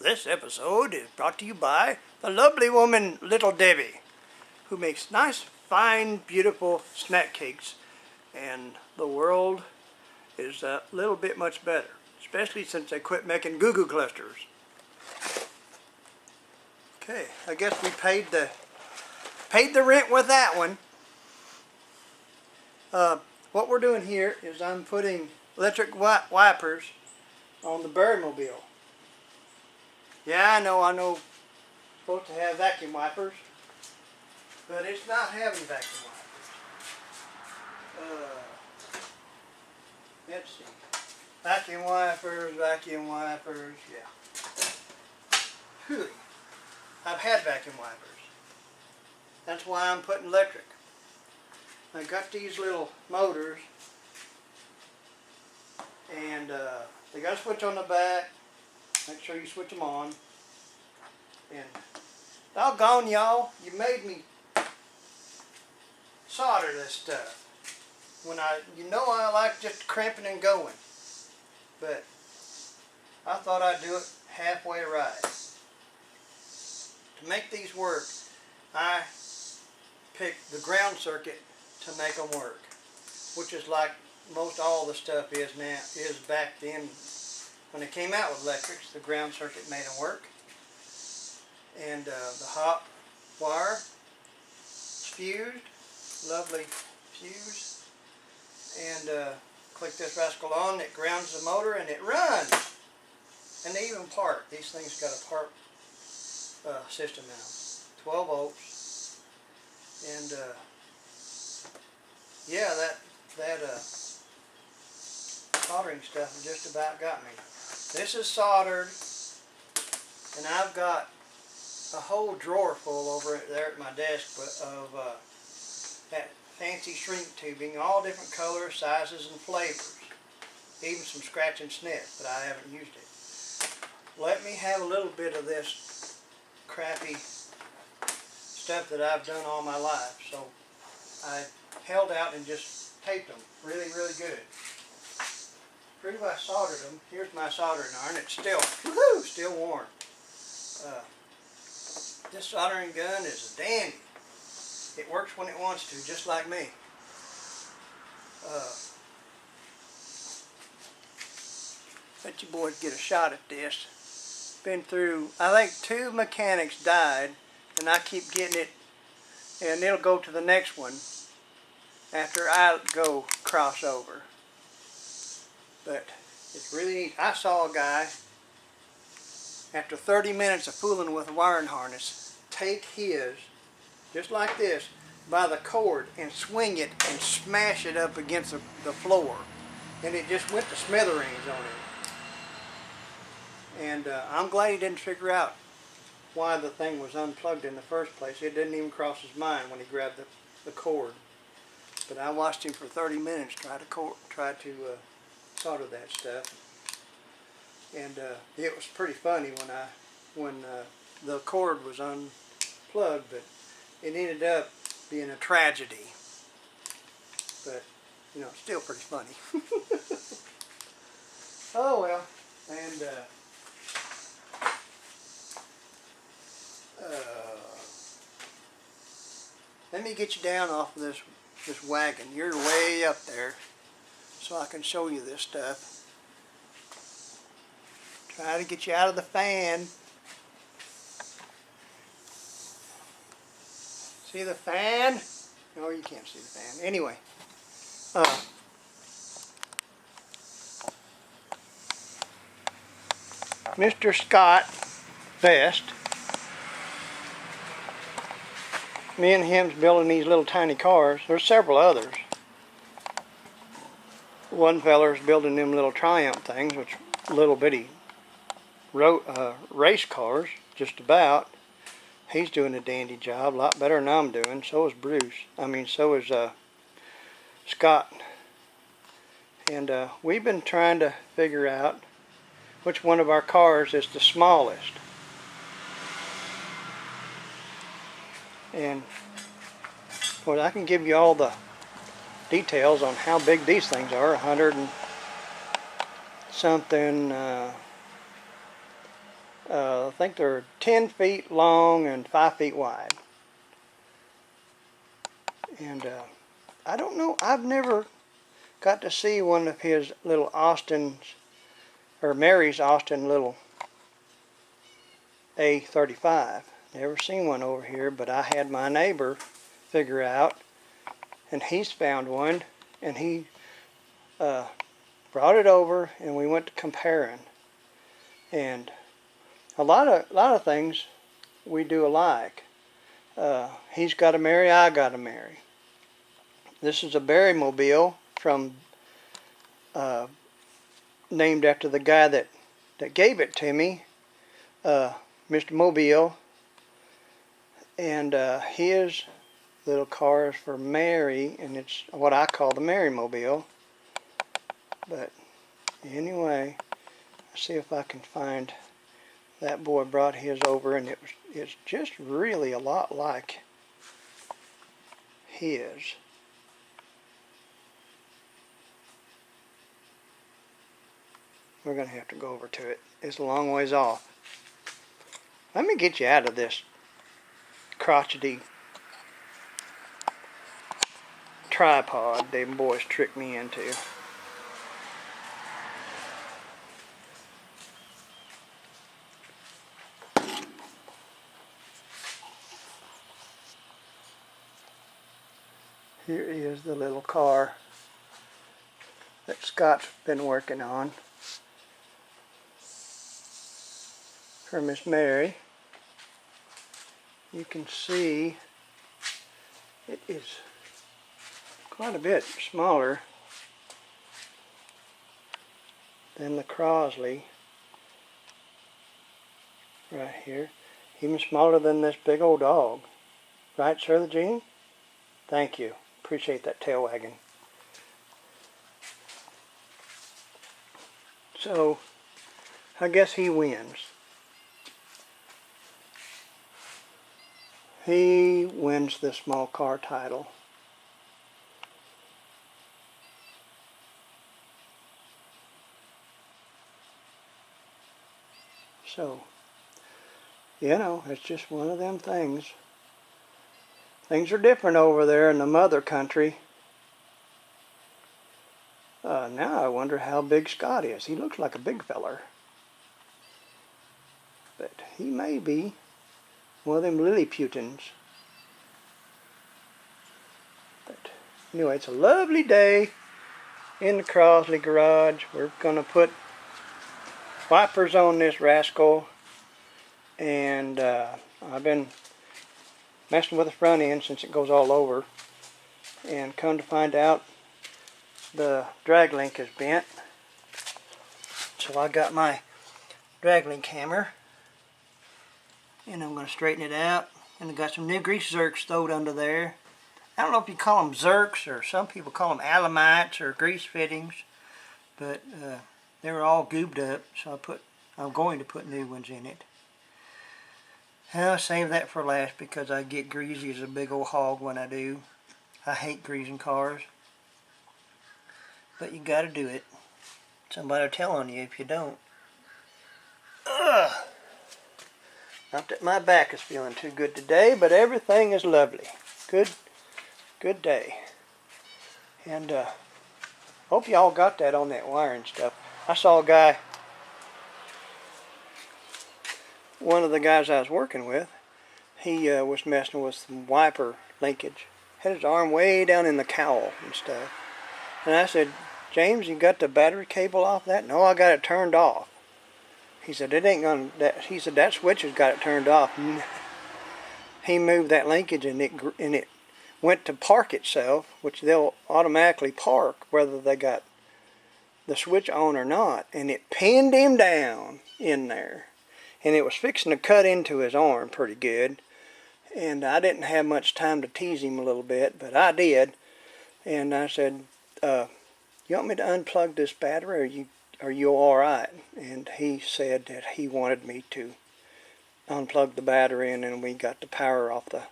This episode is brought to you by the lovely woman Little Debbie, who makes nice, fine, beautiful snack cakes, and the world is a little bit much better, especially since they quit making goo-goo clusters. Okay, I guess we paid the rent with that one. What we're doing here is I'm putting electric wipers on the Birdmobile. Yeah, I know, supposed to have vacuum wipers, but it's not having vacuum wipers. Let's see. Vacuum wipers, yeah. Whew. I've had vacuum wipers. That's why I'm putting electric. I got these little motors, and they got a switch on the back. Make sure you switch them on. And doggone y'all, you made me solder this stuff. When I like just crimping and going. But I thought I'd do it halfway right. To make these work, I picked the ground circuit to make them work, which is like most all the stuff is now, is back then. When they came out with electrics, the ground circuit made them work. And the hot wire fused, lovely fuse. And click this rascal on, it grounds the motor and it runs. And they even part. These things got a part system in them. 12 volts. And yeah, that soldering stuff just about got me. This is soldered, and I've got a whole drawer full over there at my desk of that fancy shrink tubing, all different colors, sizes, and flavors. Even some scratch and sniff, but I haven't used it. Let me have a little bit of this crappy stuff that I've done all my life. So I held out and just taped them really, really good. Pretty much soldered them. Here's my soldering iron. It's still, woohoo, still warm. This soldering gun is a dandy. It works when it wants to, just like me. Bet you boys get a shot at this. Been through, I think 2 mechanics died, and I keep getting it, and it'll go to the next one after I go crossover. But it's really neat. I saw a guy, after 30 minutes of fooling with a wiring harness, take his, just like this, by the cord and swing it and smash it up against the floor. And it just went to smithereens on him. And I'm glad he didn't figure out why the thing was unplugged in the first place. It didn't even cross his mind when he grabbed the cord. But I watched him for 30 minutes try to solder that stuff. And it was pretty funny when the cord was unplugged, but it ended up being a tragedy. But you know, still pretty funny. Oh well. And let me get you down off of this wagon. You're way up there, so I can show you this stuff. Try to get you out of the fan. See the fan? No, you can't see the fan. Anyway, Mr. Scott Vest, me and him's building these little tiny cars. There's several others. One feller's building them little Triumph things, which little bitty race cars, just about. He's doing a dandy job, a lot better than I'm doing. So is so is Scott. And we've been trying to figure out which one of our cars is the smallest. And well, I can give you all the details on how big these things are. 100 and something I think they're 10 feet long and 5 feet wide. And I don't know, I've never got to see one of his little Austin's, or Mary's Austin little A35. Never seen one over here, but I had my neighbor figure out, and he's found one, and he brought it over, and we went to comparing. And a lot of things we do alike. He's got a Mary, I got a Mary. This is a Berrymobile from named after the guy that gave it to me, Mr. Mobile. And his little car is for Mary, and it's what I call the Marymobile. But anyway, let's see if I can find. That boy brought his over, and it's just really a lot like his. We're going to have to go over to it. It's a long ways off. Let me get you out of this crotchety tripod them boys tricked me into. Here is the little car that Scott's been working on for Miss Mary. You can see it is quite a bit smaller than the Crosley right here. Even smaller than this big old dog. Right, Sir Gene? Thank you. Appreciate that tail wagging. So, I guess he wins. He wins the small car title. So, you know, it's just one of them things. Things are different over there in the mother country. Now I wonder how big Scott is. He looks like a big feller. But he may be one of them Lilliputians. But anyway, it's a lovely day in the Crosley garage. We're going to put wipers on this rascal. And I've been messing with the front end since it goes all over, and come to find out the drag link is bent. So I got my drag link hammer, and I'm going to straighten it out. And I got some new grease zerks stowed under there. I don't know if you call them zerks, or some people call them alamites or grease fittings, but they were all goobed up, so I'm going to put new ones in it. I'll save that for last because I get greasy as a big old hog when I do. I hate greasing cars. But you gotta do it. Somebody will tell on you if you don't. Ugh! Not that my back is feeling too good today, but everything is lovely. Good day. And hope y'all got that on that wiring stuff. I saw a guy, one of the guys I was working with, he was messing with some wiper linkage. Had his arm way down in the cowl and stuff. And I said, James, you got the battery cable off that? No, I got it turned off. He said, it ain't gonna, he said, that switch has got it turned off. And he moved that linkage, and it went to park itself, which they'll automatically park whether they got the switch on or not. And it pinned him down in there. And it was fixing to cut into his arm pretty good. And I didn't have much time to tease him a little bit, but I did. And I said, you want me to unplug this battery, or are you all right? And he said that he wanted me to unplug the battery, and then we got the power off the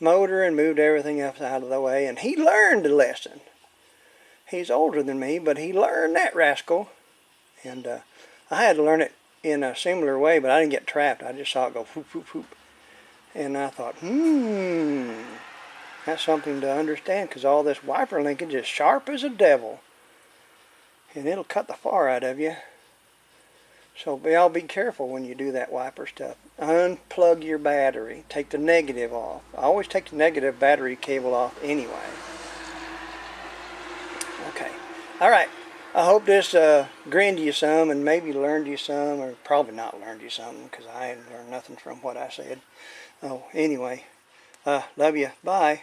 motor and moved everything else out of the way. And he learned a lesson. He's older than me, but he learned that rascal. And I had to learn it in a similar way, but I didn't get trapped. I just saw it go whoop, whoop, whoop. And I thought, that's something to understand, because all this wiper linkage is sharp as a devil. And it'll cut the far out of you. So y'all be careful when you do that wiper stuff. Unplug your battery. Take the negative off. I always take the negative battery cable off anyway. Okay. Alright. I hope this grinned you some and maybe learned you some, or probably not learned you something, because I ain't learned nothing from what I said. Oh, anyway. Love you. Bye.